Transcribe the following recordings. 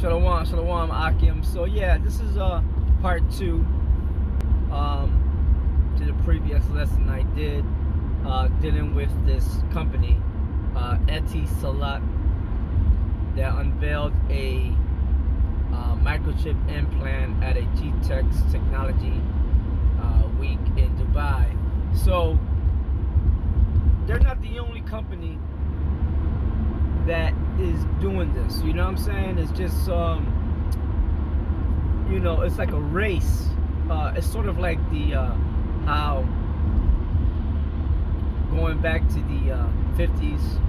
Shalom, Shalom, Akim. So yeah, this is part 2 to the previous lesson I did dealing with this company, Etisalat, that unveiled a microchip implant at a G-Tech Technology week in Dubai. So they're not the only company that is doing this, you know what I'm saying? It's just you know, it's like a race. It's sort of like the how going back to the 50s,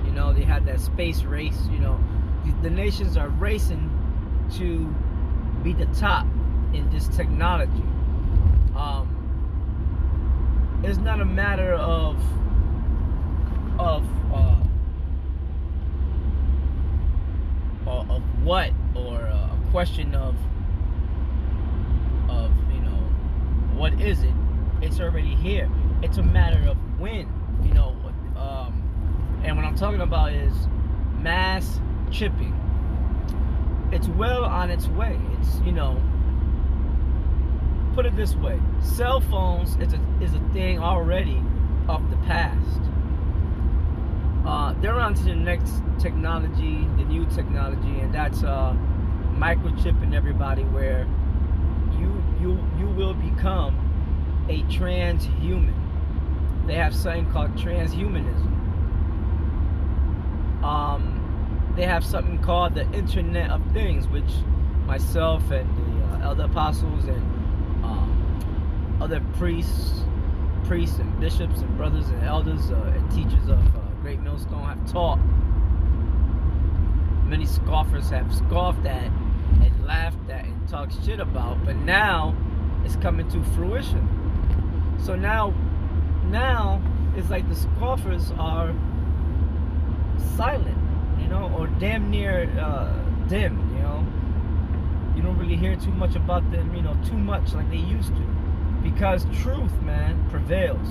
you know, they had that space race. You know, the nations are racing to be the top in this technology. It's not a matter of what, or a question of you know, what is it? It's already here. It's a matter of when, you know. And what I'm talking about is mass chipping. It's well on its way. It's, you know, put it this way: cell phones is a thing already of the past. They're on to the next technology, the new technology, and that's microchipping everybody, where you will become a transhuman. They have something called transhumanism. They have something called the Internet of Things, which myself and the elder apostles and other priests and bishops and brothers and elders and teachers of Great Millstone have taught. Many scoffers have scoffed at and laughed at and talked shit about, but now it's coming to fruition. So now it's like the scoffers are silent, you know, or damn near dim, you know. You don't really hear too much about them, you know, too much like they used to, because truth, man, prevails.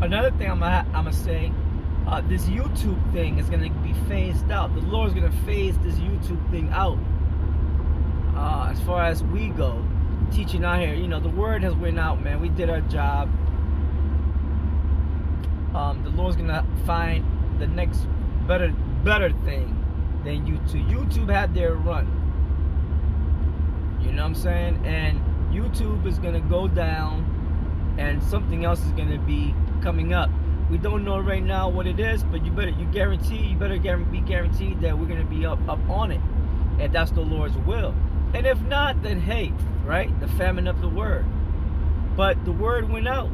Another thing I'm gonna say, this YouTube thing is gonna be phased out. The Lord's gonna phase this YouTube thing out. As far as we go, teaching out here, you know, the word has went out, man. We did our job. The Lord's gonna find the next better thing than YouTube. YouTube had their run. You know what I'm saying? And YouTube is gonna go down, and something else is gonna be coming up. We don't know right now what it is, but you better be guaranteed that we're gonna be up on it, and that's the Lord's will. And if not, then hey, right? The famine of the word. But the word went out.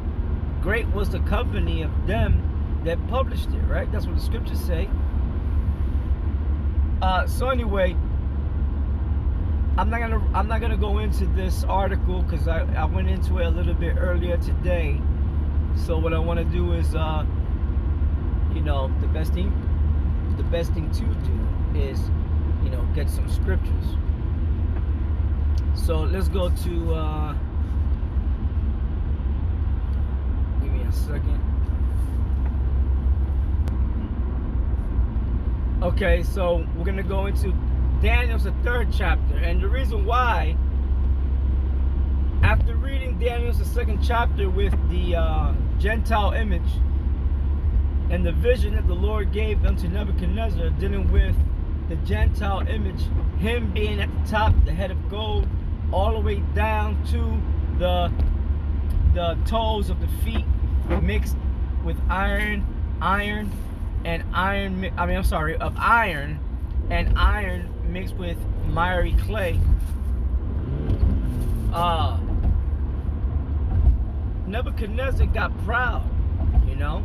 Great was the company of them that published it, right? That's what the scriptures say. So anyway, I'm not gonna go into this article because I went into it a little bit earlier today. So what I want to do is, you know, the best thing to do is, you know, get some scriptures. So let's go to, give me a second. Okay, so we're gonna go into Daniel's the 3rd chapter, and the reason why, after reading Daniel's the 2nd chapter with the Gentile image and the vision that the Lord gave unto Nebuchadnezzar, dealing with the Gentile image, him being at the top, the head of gold, all the way down to the toes of the feet, mixed with iron and iron mixed with miry clay. Nebuchadnezzar got proud, you know.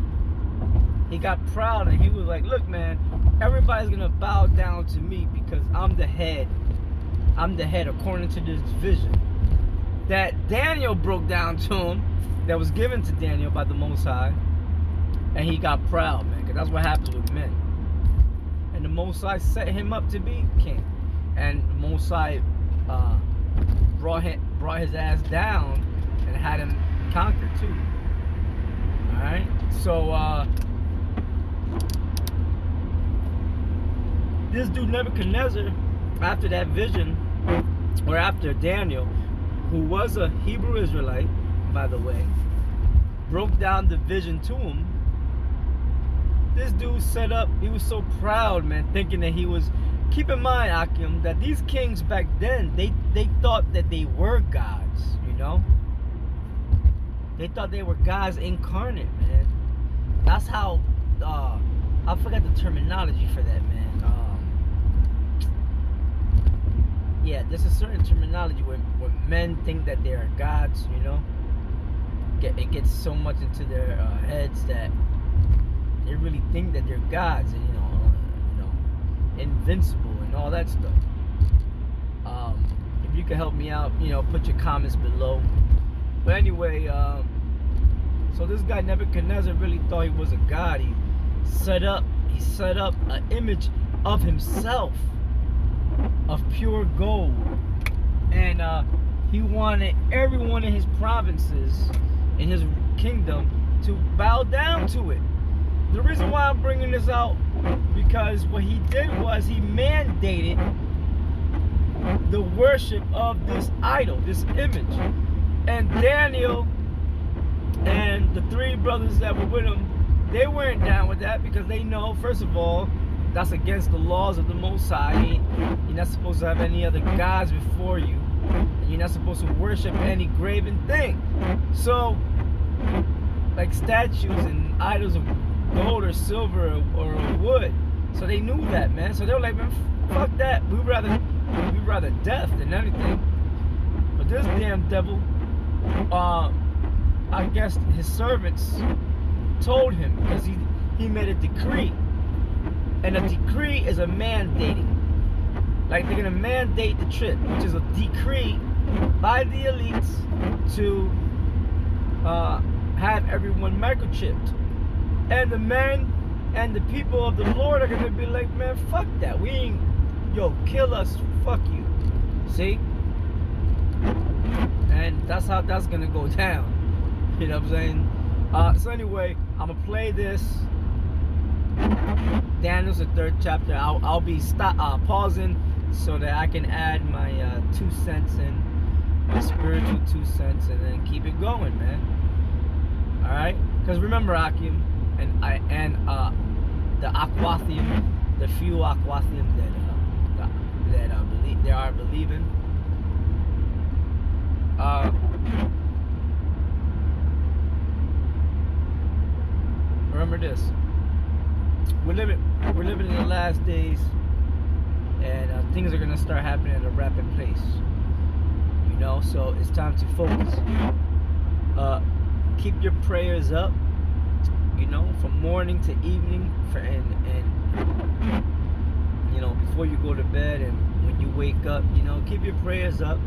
He got proud, and he was like, look, man, everybody's gonna bow down to me because I'm the head according to this vision that Daniel broke down to him, that was given to Daniel by the Most High. And he got proud, man, because that's what happens with men. And the Most High set him up to be king, and the Most High brought his ass down and had him conquered too. All right, so this dude Nebuchadnezzar, after that vision, or after Daniel, who was a Hebrew Israelite, by the way, broke down the vision to him, this dude set up, he was so proud, man, thinking that he was, keep in mind, Akim, that these kings back then, they thought that they were gods, you know? They thought they were gods incarnate, man. That's how, I forgot the terminology for that, man. Yeah, there's a certain terminology where men think that they are gods, you know? It gets so much into their heads that they really think that they're gods, and you know, invincible and all that stuff. If you can help me out, you know, put your comments below. But anyway, so this guy Nebuchadnezzar really thought he was a god. He set up an image of himself of pure gold, and he wanted everyone in his provinces, in his kingdom, to bow down to it. The reason why I'm bringing this out, because what he did was he mandated the worship of this idol, this image. And Daniel and the three brothers that were with him, they weren't down with that, because they know, first of all, that's against the laws of the Most High. You're not supposed to have any other gods before you. And you're not supposed to worship any graven thing. So, like statues and idols of gold or silver or wood. So they knew that, man. So they were like, man, fuck that. We'd rather death than anything. But this damn devil, I guess his servants told him, because he made a decree. And a decree is a mandating. Like, they're gonna mandate the trip, which is a decree by the elites to have everyone microchipped. And the men and the people of the Lord are gonna be like, man, fuck that. We ain't, yo, kill us, fuck you. See? And that's how that's gonna go down. You know what I'm saying? So anyway, I'm gonna play this. Daniel's the 3rd chapter. I'll be pausing so that I can add my 2 cents in, my spiritual 2 cents, and then keep it going, man. All right? Because remember, Akim, and the Aquathium, the few Aquathium that they are believing. Remember this. We're living in the last days, and things are gonna start happening at a rapid pace. You know, so it's time to focus. Keep your prayers up. You know, from morning to evening, and you know, before you go to bed and when you wake up. You know, keep your prayers up.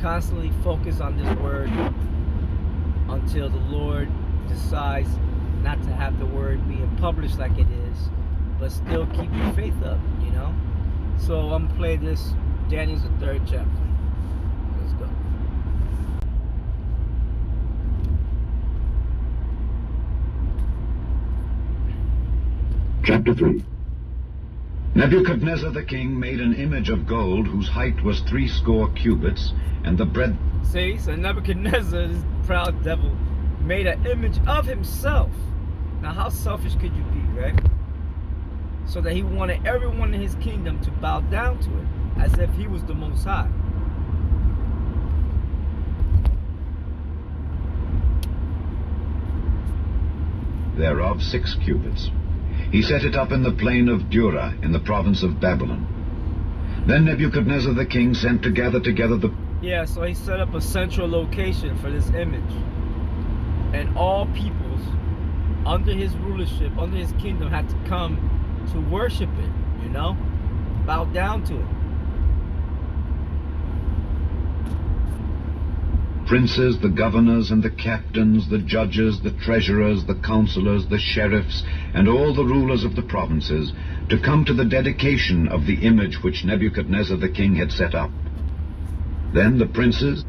Constantly focus on this word until the Lord decides not to have the word being published like it is, but still keep your faith up, you know? So I'm gonna play this, Daniel's the 3rd chapter. Let's go. Chapter 3. Nebuchadnezzar the king made an image of gold whose height was 60 cubits, and the breadth... See, so Nebuchadnezzar, this proud devil, made an image of himself. Now, how selfish could you be, right? So that he wanted everyone in his kingdom to bow down to it, as if he was the Most High. Thereof 6 cubits. He set it up in the plain of Dura, in the province of Babylon. Then Nebuchadnezzar the king sent to gather together the... Yeah, so he set up a central location for this image. And all peoples under his rulership, under his kingdom, had to come to worship it, you know? Bow down to it. Princes, the governors and the captains, the judges, the treasurers, the counselors, the sheriffs, and all the rulers of the provinces, to come to the dedication of the image which Nebuchadnezzar the king had set up. Then the princes...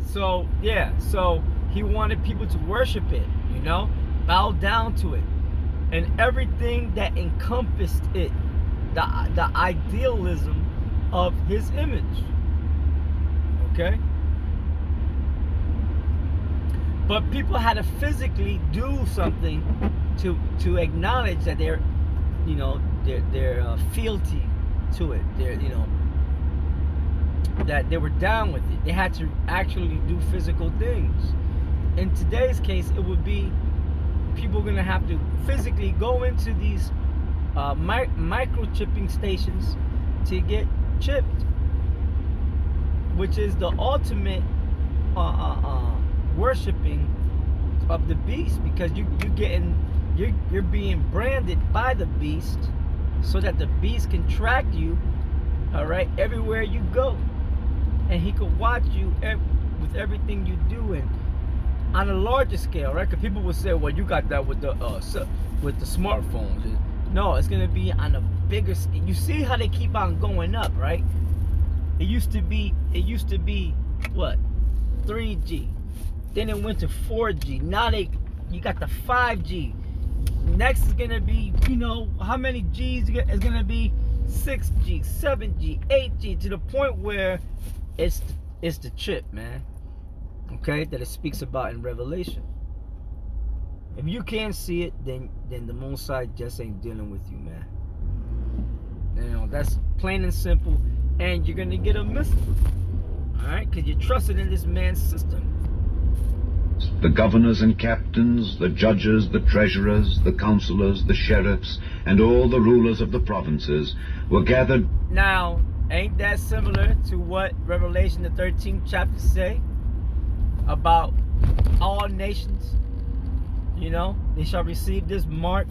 So, yeah, so he wanted people to worship it, you know? Bow down to it. And everything that encompassed it. the idealism of his image. Okay? But people had to physically do something to acknowledge that they're, you know, their fealty to it. They're, you know, that they were down with it. They had to actually do physical things. In today's case, it would be people gonna have to physically go into these microchipping stations to get chipped, which is the ultimate worshiping of the beast, because you're being branded by the beast, so that the beast can track you, all right, everywhere you go, and he could watch you with everything you do, and on a larger scale, right? Because people will say, well, you got that with the smartphones. No, it's gonna be on a bigger scale. You see how they keep on going up, right? It used to be what, 3G, then it went to 4G. Now you got the 5G. Next is gonna be, you know, how many G's is gonna be? 6G, 7G, 8G, to the point where it's the chip, man. Okay, that it speaks about in Revelation. If you can't see it, then the moon side just ain't dealing with you, man. You know, that's plain and simple, and you're gonna get a missile. All right, because you're trusted in this man's system. The governors and captains, the judges, the treasurers, the counselors, the sheriffs, and all the rulers of the provinces were gathered. Now, ain't that similar to what Revelation the 13th chapter say about all nations? You know, they shall receive this mark,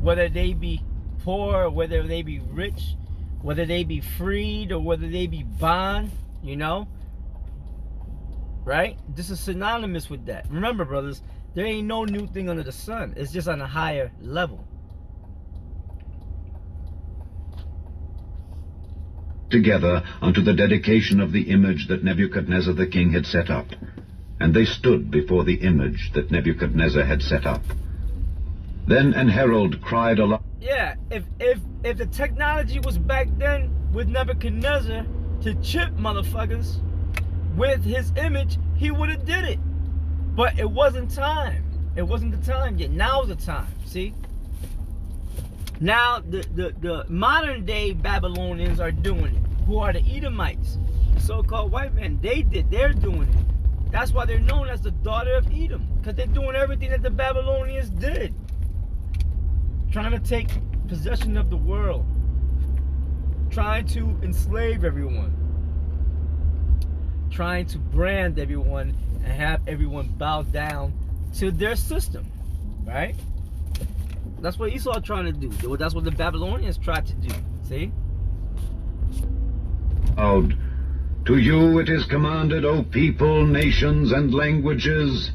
whether they be poor, or whether they be rich, whether they be freed, or whether they be bond, you know? Right? This is synonymous with that. Remember, brothers, there ain't no new thing under the sun. It's just on a higher level. Together unto the dedication of the image that Nebuchadnezzar the king had set up. And they stood before the image that Nebuchadnezzar had set up. Then an herald cried aloud. Yeah, if the technology was back then with Nebuchadnezzar to chip motherfuckers with his image, he would have did it. But it wasn't time. It wasn't the time yet. Now's the time. See? Now the modern day Babylonians are doing it. Who are the Edomites, so-called white men? They're doing it. That's why they're known as the daughter of Edom, because they're doing everything that the Babylonians did, trying to take possession of the world, trying to enslave everyone, trying to brand everyone and have everyone bow down to their system, right? That's what Esau trying to do. That's what the Babylonians tried to do. See? Out. To you it is commanded, O people, nations, and languages,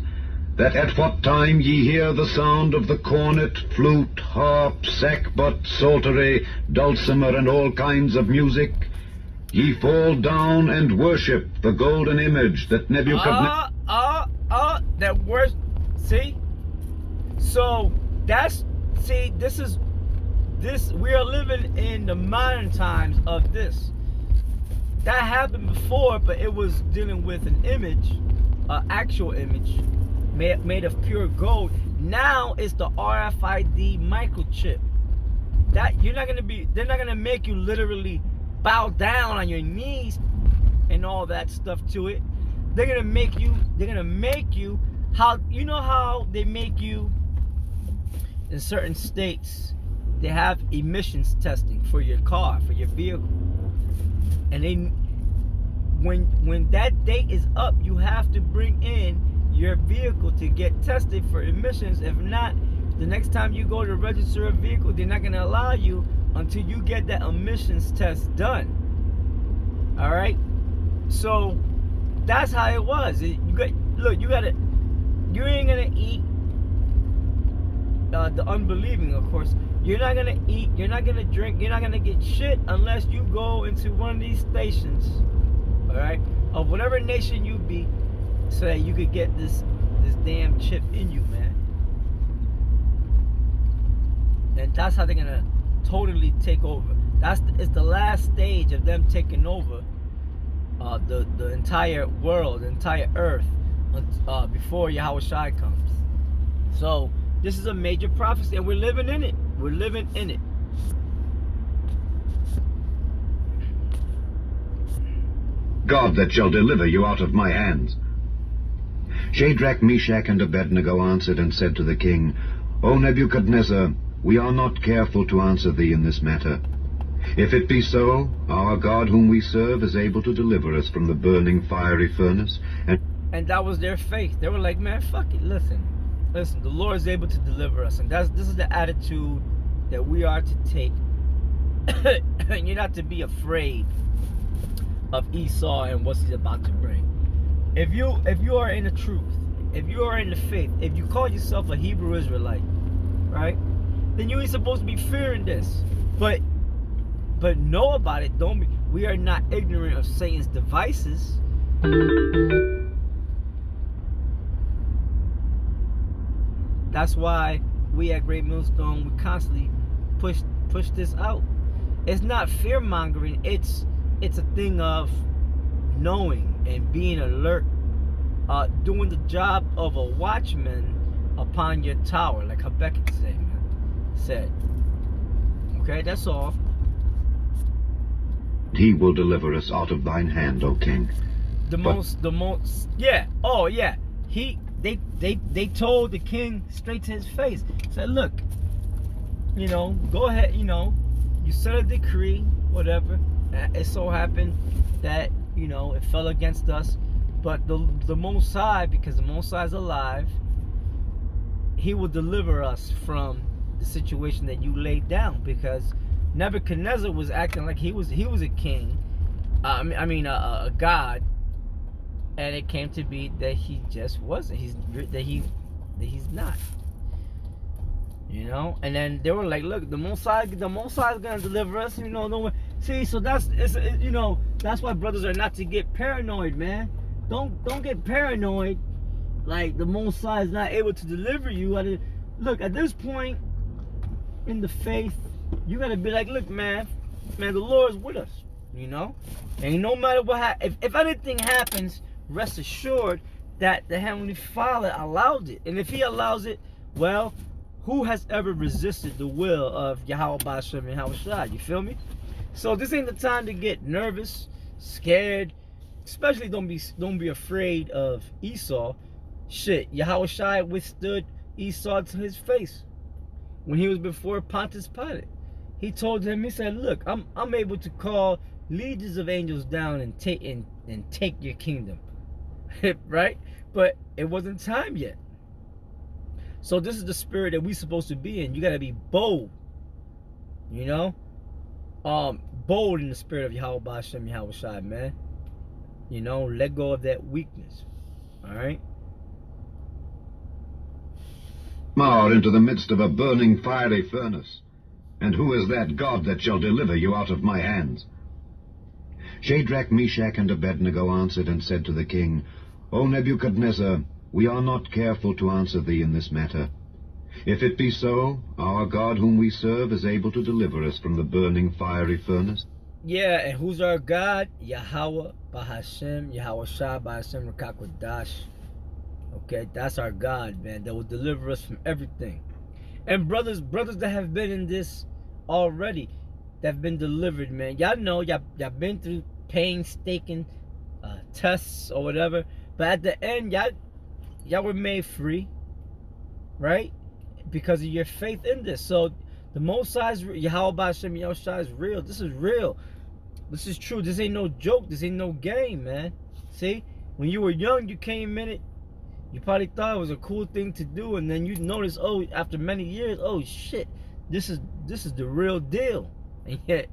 that at what time ye hear the sound of the cornet, flute, harp, sackbut, psaltery, dulcimer, and all kinds of music, ye fall down and worship the golden image that Nebuchadnezzar... that word, see? So, we are living in the modern times of this. That happened before, but it was dealing with an image, an actual image, made of pure gold. Now it's the RFID microchip. That they're not gonna make you literally bow down on your knees and all that stuff to it. They're gonna make you how, you know how they make you in certain states. They have emissions testing for your car, for your vehicle. And when that date is up, you have to bring in your vehicle to get tested for emissions. If not, the next time you go to register a vehicle, they're not going to allow you until you get that emissions test done. All right? So that's how it was. You ain't going to eat the unbelieving, of course. You're not gonna eat, you're not gonna drink, you're not gonna get shit unless you go into one of these stations, all right, of whatever nation you be, so that you could get this damn chip in you, man. And that's how they're gonna totally take over. It's the last stage of them taking over the entire world, the entire earth, before Yahweh Shai comes. So this is a major prophecy, and we're living in it. We're living in it. God that shall deliver you out of my hands. Shadrach, Meshach, and Abednego answered and said to the king, O Nebuchadnezzar, we are not careful to answer thee in this matter. If it be so, our God whom we serve is able to deliver us from the burning fiery furnace. And that was their faith. They were like, man, fuck it. Listen, the Lord is able to deliver us. And this is the attitude that we are to take. And you're not to be afraid of Esau and what he's about to bring. If you are in the truth, if you are in the faith, if you call yourself a Hebrew Israelite, right, then you ain't supposed to be fearing this. But know about it. We are not ignorant of Satan's devices. That's why we at Great Millstone, we constantly push this out. It's not fear mongering. It's a thing of knowing and being alert, doing the job of a watchman upon your tower, like Habakkuk said. Okay, that's all. He will deliver us out of thine hand, O king. Yeah. Oh yeah. They told the king straight to his face. Said, look, go ahead, you set a decree, whatever. It so happened that, it fell against us. But the Most High, because the Most High is alive, he will deliver us from the situation that you laid down. Because Nebuchadnezzar was acting like he was a king, a god, and it came to be that he just wasn't. He's not. And then they were like, look, the Most High is gonna deliver us. See, so that's why brothers are not to get paranoid, man. Don't get paranoid. Like the Most High is not able to deliver you. Look, at this point in the faith, you gotta be like, look, man, the Lord is with us, and no matter what happens, if anything happens, rest assured that the Heavenly Father allowed it. And if he allows it, well, who has ever resisted the will of Yahweh Ba'ashem and Yahweh Shai? You feel me? So this ain't the time to get nervous, scared. Especially don't be afraid of Esau. Shit, Yahweh Shai withstood Esau to his face when he was before Pontius Pilate. He told him, he said, look, I'm able to call legions of angels down and take your kingdom. Right? But it wasn't time yet. So this is the spirit that we're supposed to be in. You gotta be bold. Bold in the spirit of Yahweh Ba'ashem Yahweh Shai, man. Let go of that weakness. Alright? Are into the midst of a burning fiery furnace. And who is that God that shall deliver you out of my hands? Shadrach, Meshach, and Abednego answered and said to the king, O Nebuchadnezzar, we are not careful to answer thee in this matter. If it be so, our God whom we serve is able to deliver us from the burning fiery furnace. Yeah, and who's our God? Yahweh Ba'ashem, Yahweh Shai Ba'ashem Rakakwadash. Okay, that's our God, man, that will deliver us from everything. And brothers that have been in this already, that have been delivered, man. Y'all know, y'all been through painstaking tests or whatever. But at the end, y'all were made free, right? Because of your faith in this. So the Most High is Yahweh Ba'ashem Yahweh Shai is real. This is real. This is true. This ain't no joke. This ain't no game, man. See, when you were young, you came in it. You probably thought it was a cool thing to do, and then you notice, oh, after many years, oh shit, this is the real deal.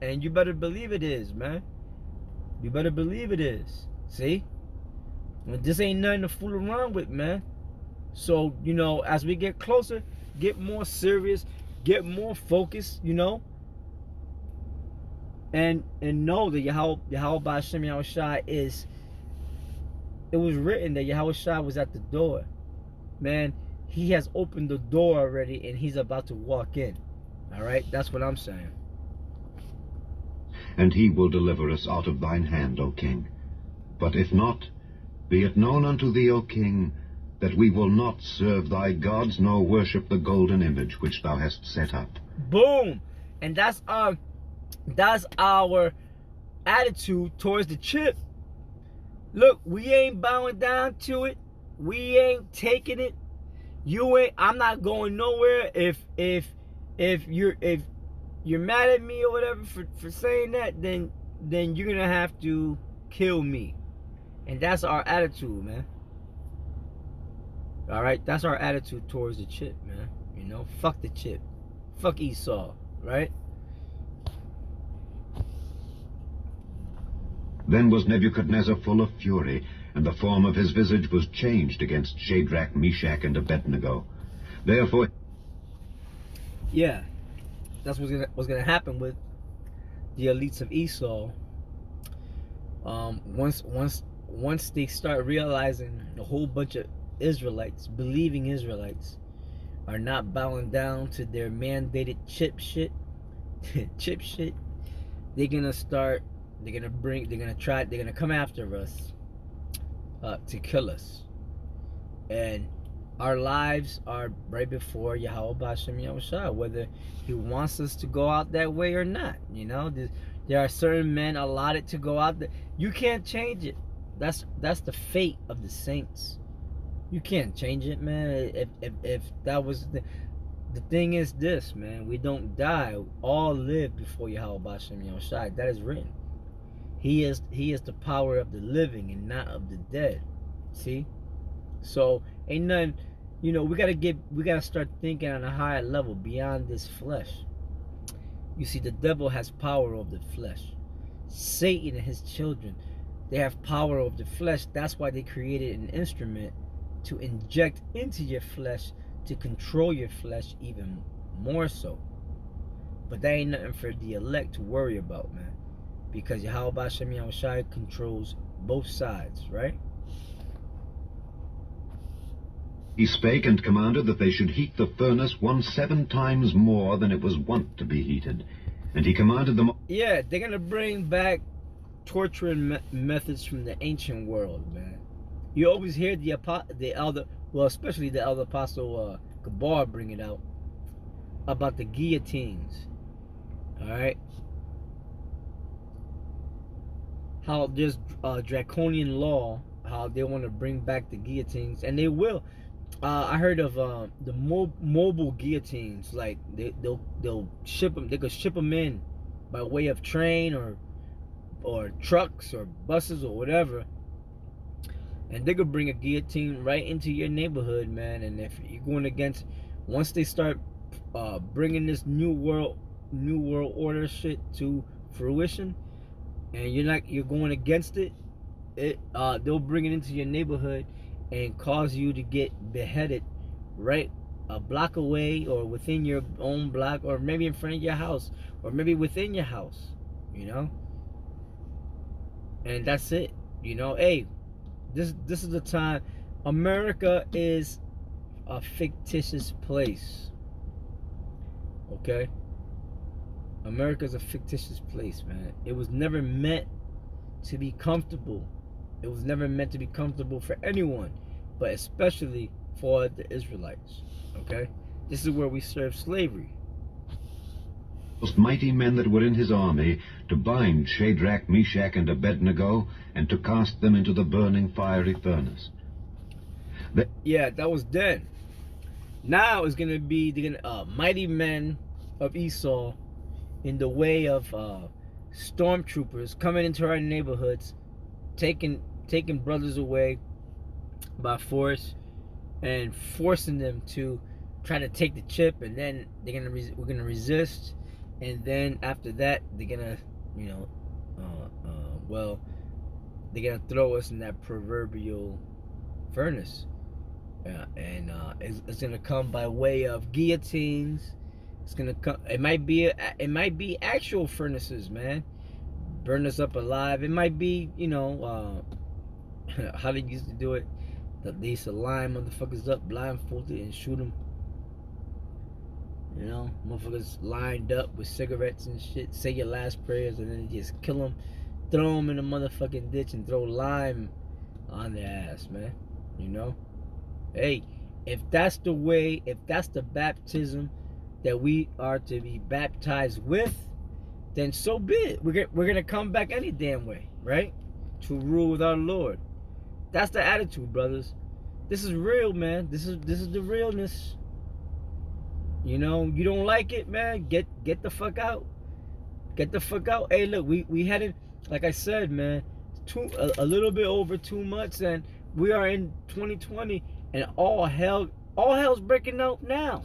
And you better believe it is, man. You better believe it is. See? This ain't nothing to fool around with, man. So, as we get closer, get more serious, get more focused, and know that Yahweh Ba'ashem Yahweh Shai is, it was written that Yahweh Shai was at the door. Man, he has opened the door already, and he's about to walk in. All right? That's what I'm saying. and he will deliver us out of thine hand, O king. But if not, be it known unto thee, O king, that we will not serve thy gods, nor worship the golden image which thou hast set up. Boom. And that's our attitude towards the chip. Look, we ain't bowing down to it. We ain't taking it. You ain't. I'm not going nowhere. If you're mad at me or whatever for saying that, then you're gonna have to kill me. And that's our attitude, man. All right, that's our attitude towards the chip, man. You know, fuck the chip, fuck Esau, right? Then was Nebuchadnezzar full of fury, and the form of his visage was changed against Shadrach, Meshach, and Abednego. Therefore, yeah, that's what's gonna happen with the elites of Esau. Once they start realizing the whole bunch of Israelites, believing Israelites, are not bowing down to their mandated chip shit, they're gonna come after us to kill us. And our lives are right before Yahweh B'Shem Yahushua, whether he wants us to go out that way or not. You know, there are certain men allotted to go out there. You can't change it. That's the fate of the saints. You can't change it, man. If that was the thing is this, man, we don't die. All live before Yahweh B'Shem Yahushua. That is written. He is the power of the living and not of the dead. See? So ain't nothing, you know, we gotta start thinking on a higher level beyond this flesh. You see, the devil has power over the flesh. Satan and his children, they have power over the flesh. That's why they created an instrument to inject into your flesh to control your flesh even more so. But that ain't nothing for the elect to worry about, man. Because Yahweh B'Shem Yahushua controls both sides, right? he spake and commanded that they should heat the furnace 7 times more than it was wont to be heated. And he commanded them... Yeah, they're going to bring back torturing methods from the ancient world, man. You always hear the elder, well, especially the elder apostle Gabar bring it out about the guillotines. All right, how there's draconian law, how they want to bring back the guillotines, and they will. I heard of the mobile guillotines, like they'll ship them. They could ship them in by way of train or trucks or buses or whatever, and they could bring a guillotine right into your neighborhood, man. And if you're going against, once they start bringing this new world order shit to fruition, and you're going against it, they'll bring it into your neighborhood and cause you to get beheaded right a block away, or within your own block, or maybe in front of your house, or maybe within your house, you know. And that's it, you know. Hey, this is the time. America is a fictitious place, okay? America's a fictitious place, man. It was never meant to be comfortable. It was never meant to be comfortable for anyone, but especially for the Israelites, okay? This is where we serve slavery. Most mighty men that were in his army, to bind Shadrach, Meshach, and Abednego, and to cast them into the burning fiery furnace. Yeah, that was then. Now it's going to be the mighty men of Esau, in the way of stormtroopers coming into our neighborhoods, taking brothers away by force, and forcing them to try to take the chip, and then we're gonna resist, and then after that they're gonna, you know, they're gonna throw us in that proverbial furnace, and it's gonna come by way of guillotines. It's gonna come. It might be actual furnaces, man. Burn us up alive. It might be, you know, how they used to do it. They used to line motherfuckers up blindfolded and shoot them. You know, motherfuckers lined up with cigarettes and shit, say your last prayers, and then you just kill them, throw them in the motherfucking ditch, and throw lime on their ass, man. You know? Hey, if that's the way, if that's the baptism that we are to be baptized with, then so be it. We're gonna come back any damn way, right? To rule with our Lord. That's the attitude, brothers. This is real, man. This is the realness. You know, you don't like it, man. Get the fuck out. Get the fuck out. Hey, look, we had it, like I said, man. A little bit over 2 months, and we are in 2020, and all hell's breaking out now.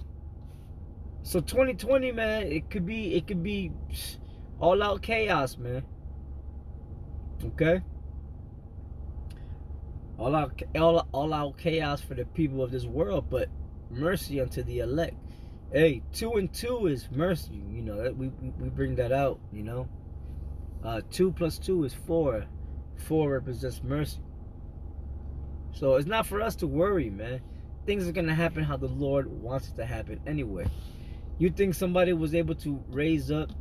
So 2020, man, it could be all out chaos, man. Okay? All out chaos for the people of this world, but mercy unto the elect. Hey, 2 and 2 is mercy. You know, we bring that out, you know. 2 plus 2 is 4. 4 represents mercy. So it's not for us to worry, man. Things are gonna happen how the Lord wants it to happen anyway. You think somebody was able to raise up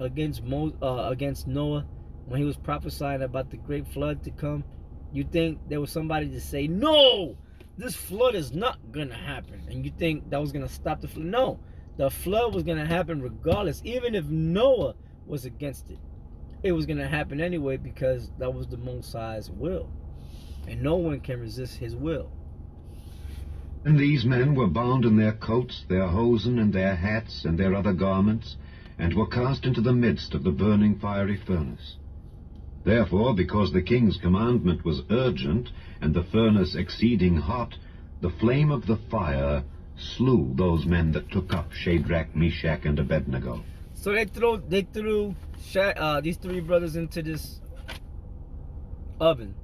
against Noah when he was prophesying about the great flood to come? You think there was somebody to say, no, this flood is not gonna happen, and you think that was gonna stop the flood? No, the flood was gonna happen regardless. Even if Noah was against it, it was gonna happen anyway, because that was the Most High's will, and no one can resist his will. And these men were bound in their coats, their hosen, and their hats, and their other garments, and were cast into the midst of the burning fiery furnace. Therefore, because the king's commandment was urgent, and the furnace exceeding hot, the flame of the fire slew those men that took up Shadrach, Meshach, and Abednego. So they threw these 3 brothers into this oven.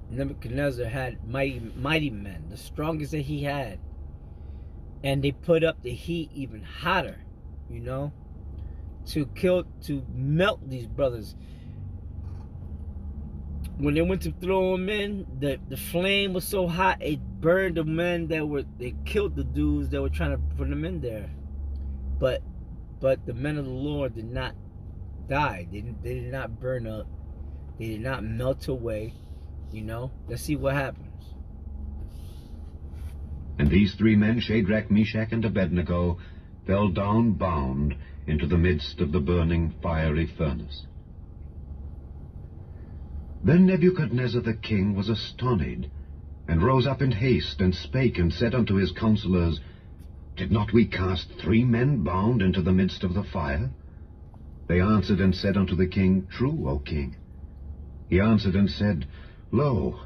Nebuchadnezzar had mighty men, the strongest that he had, and they put up the heat even hotter, you know, to melt these brothers. When they went to throw them in, the flame was so hot it burned the men they killed the dudes that were trying to put them in there. But the men of the Lord did not die. They did not burn up. They did not melt away. You know, let's see what happens. And these 3 men, Shadrach, Meshach, and Abednego, fell down bound into the midst of the burning fiery furnace. Then Nebuchadnezzar the king was astonied, and rose up in haste, and spake, and said unto his counselors, Did not we cast 3 men bound into the midst of the fire? They answered and said unto the king, True, O king. He answered and said, Lo,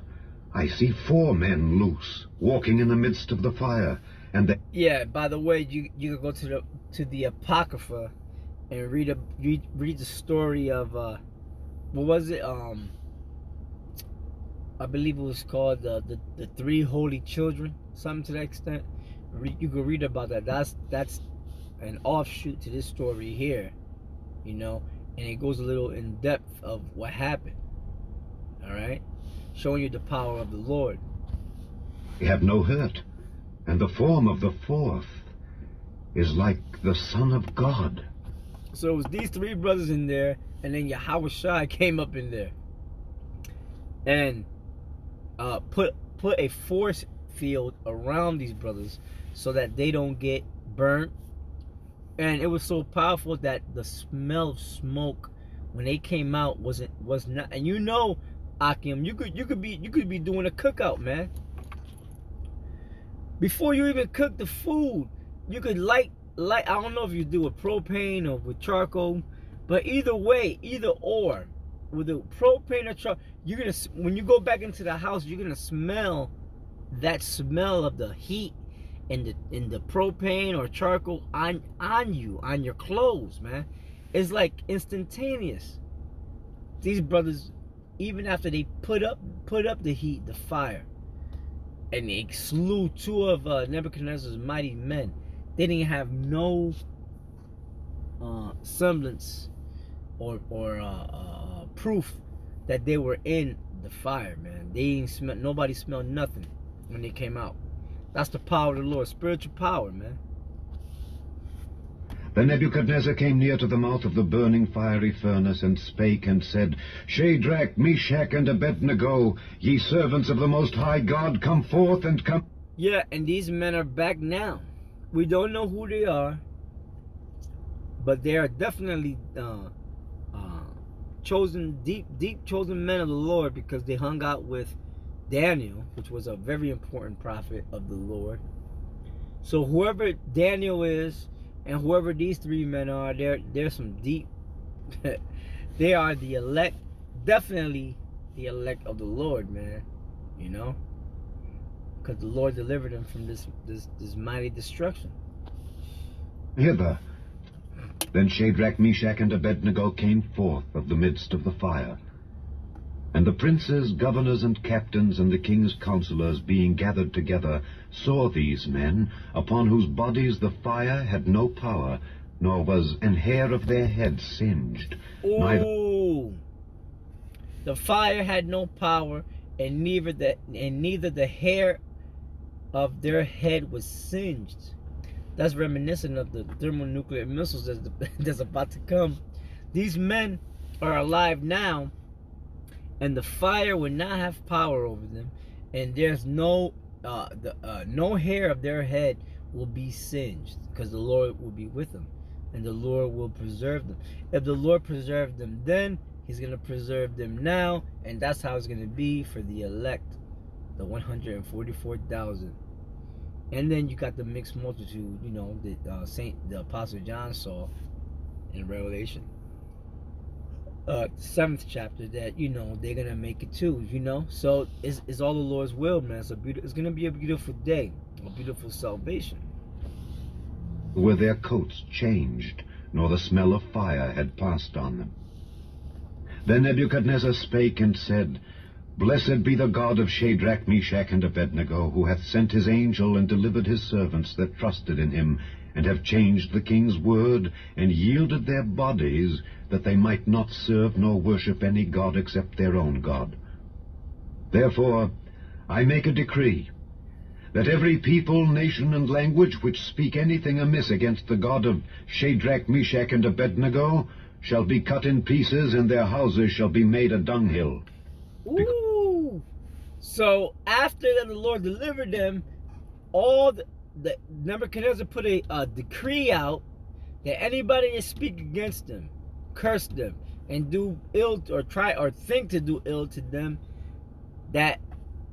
I see 4 men loose, walking in the midst of the fire, and they... Yeah, by the way, you can go to the Apocrypha and read the story of what was it? I believe it was called the 3 holy children, something to that extent. You can read about that. That's an offshoot to this story here, you know, and it goes a little in depth of what happened. All right, showing you the power of the Lord. They have no hurt, and the form of the 4th is like the Son of God. So it was these 3 brothers in there, and then Yahweh Shai came up in there and put a force field around these brothers so that they don't get burnt. And it was so powerful that the smell of smoke when they came out was not. And you know, Akim, you could be doing a cookout, man. Before you even cook the food, you could light. I don't know if you do with propane or with charcoal, but either way, either or, with the propane or charcoal, when you go back into the house, you're gonna smell that smell of the heat in the propane or charcoal on your clothes, man. It's like instantaneous. These brothers, even after they put up the heat, the fire, and they slew 2 of Nebuchadnezzar's mighty men, they didn't have no semblance or proof that they were in the fire, man. They didn't smell. Nobody smelled nothing when they came out. That's the power of the Lord, spiritual power, man. Then Nebuchadnezzar came near to the mouth of the burning fiery furnace, and spake and said, Shadrach, Meshach, and Abednego, ye servants of the Most High God, come forth and come. Yeah, and these men are back now. We don't know who they are, but they are definitely chosen, deep chosen men of the Lord, because they hung out with Daniel, which was a very important prophet of the Lord. So whoever Daniel is, and whoever these three men are, they're some deep. They are the elect, definitely the elect of the Lord, man. You know, because the Lord delivered them from this mighty destruction. Hither. Then Shadrach, Meshach, and Abednego came forth of the midst of the fire. And the princes, governors, and captains, and the king's counselors, being gathered together, saw these men, upon whose bodies the fire had no power, nor was an hair of their head singed. Ooh, the fire had no power, and neither the hair of their head was singed. That's reminiscent of the thermonuclear missiles that's about to come. These men are alive now, and the fire will not have power over them, and there's no hair of their head will be singed, because the Lord will be with them, and the Lord will preserve them. If the Lord preserved them then, he's going to preserve them now, and that's how it's going to be for the elect, the 144,000. And then you got the mixed multitude, you know, the Apostle John saw in Revelation. 7th chapter, that, you know, they're gonna make it too, you know. So it's all the Lord's will, man. It's gonna be a beautiful day, a beautiful salvation. Were their coats changed, nor the smell of fire had passed on them. Then Nebuchadnezzar spake and said, Blessed be the God of Shadrach, Meshach, and Abednego, who hath sent his angel and delivered his servants that trusted in him, and have changed the king's word, and yielded their bodies, that they might not serve nor worship any god except their own God. Therefore I make a decree, that every people, nation, and language which speak anything amiss against the God of Shadrach, Meshach, and Abednego shall be cut in pieces, and their houses shall be made a dunghill. Ooh! So after that the Lord delivered them, all the Nebuchadnezzar put a decree out that anybody that speak against them, curse them, and do ill, or try or think to do ill to them, that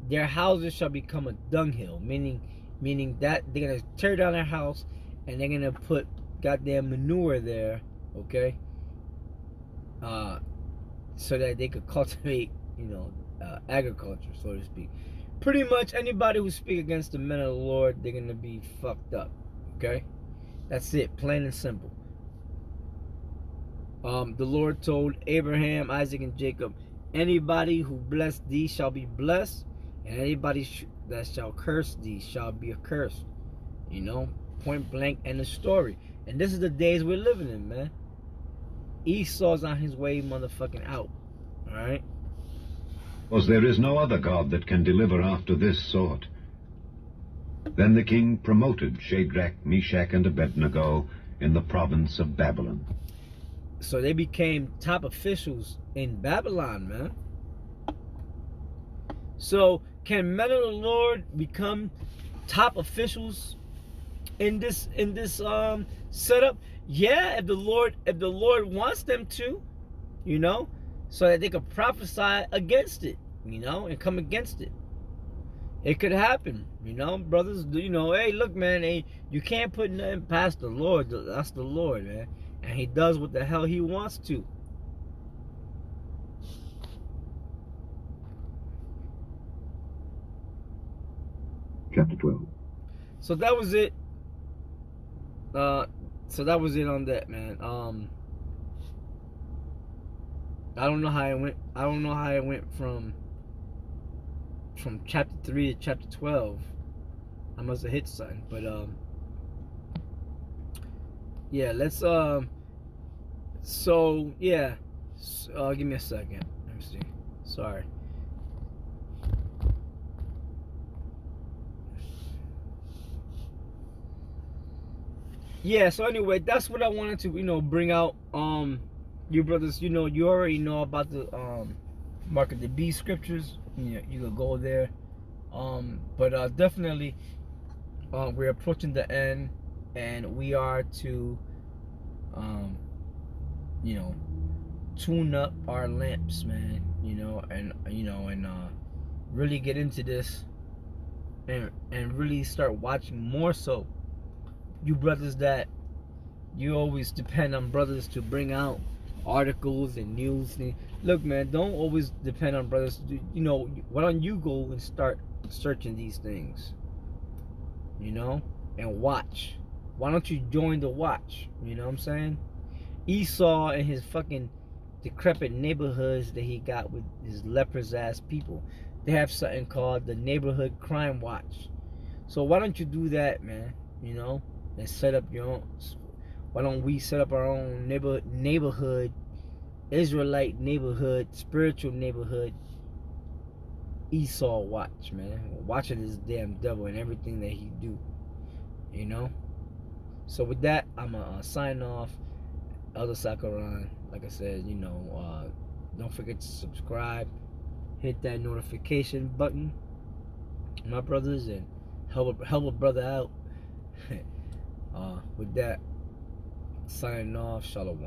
their houses shall become a dunghill, meaning that they're gonna tear down their house and they're gonna put goddamn manure there, okay, so that they could cultivate, you know, agriculture, so to speak. Pretty much anybody who speak against the men of the Lord, they're gonna be fucked up. Okay, that's it, plain and simple. The Lord told Abraham, Isaac, and Jacob, anybody who bless thee shall be blessed, and anybody that shall curse thee shall be accursed. You know, point blank, end of story. And this is the days we're living in, man. Esau's on his way motherfucking out. Alright? Because there is no other God that can deliver after this sort. Then the king promoted Shadrach, Meshach, and Abednego in the province of Babylon. So they became top officials in Babylon, man. So can men of the Lord become top officials in this setup? Yeah, if the Lord wants them to, you know, so that they could prophesy against it, you know, and come against it. It could happen, you know, brothers. You know, hey, look, man, hey, you can't put nothing past the Lord. That's the Lord, man, and He does what the hell He wants to. Chapter 12. So that was it. So that was it on that, man. I don't know how it went. I don't know how it went from chapter 3 to chapter 12. I must have hit something, but yeah. Let's So yeah. Give me a second. Let me see. Sorry. yeah, so anyway, that's what I wanted to, bring out. You brothers, you already know about the Mark of the Beast scriptures. You could go there. But definitely, we're approaching the end, and we are to, um, you know, tune up our lamps, man. And really get into this, and really start watching more so. You brothers that you always depend on brothers to bring out articles and news. Look, man, don't always depend on brothers. Why don't you go and start searching these things, and watch? Why don't you join the watch? You know what I'm saying? Esau and his fucking decrepit neighborhoods that he got with his leprous ass people, they have something called the Neighborhood Crime Watch. So why don't you do that, man? And set up your own. Why don't we set up our own neighborhood, Israelite neighborhood, spiritual neighborhood, Esau watch, man? Watching this damn devil and everything that he do, So with that, I'm gonna sign off. Elder Sakaran, like I said, don't forget to subscribe, hit that notification button, my brothers, and help a brother out. With that, signing off. Shalom.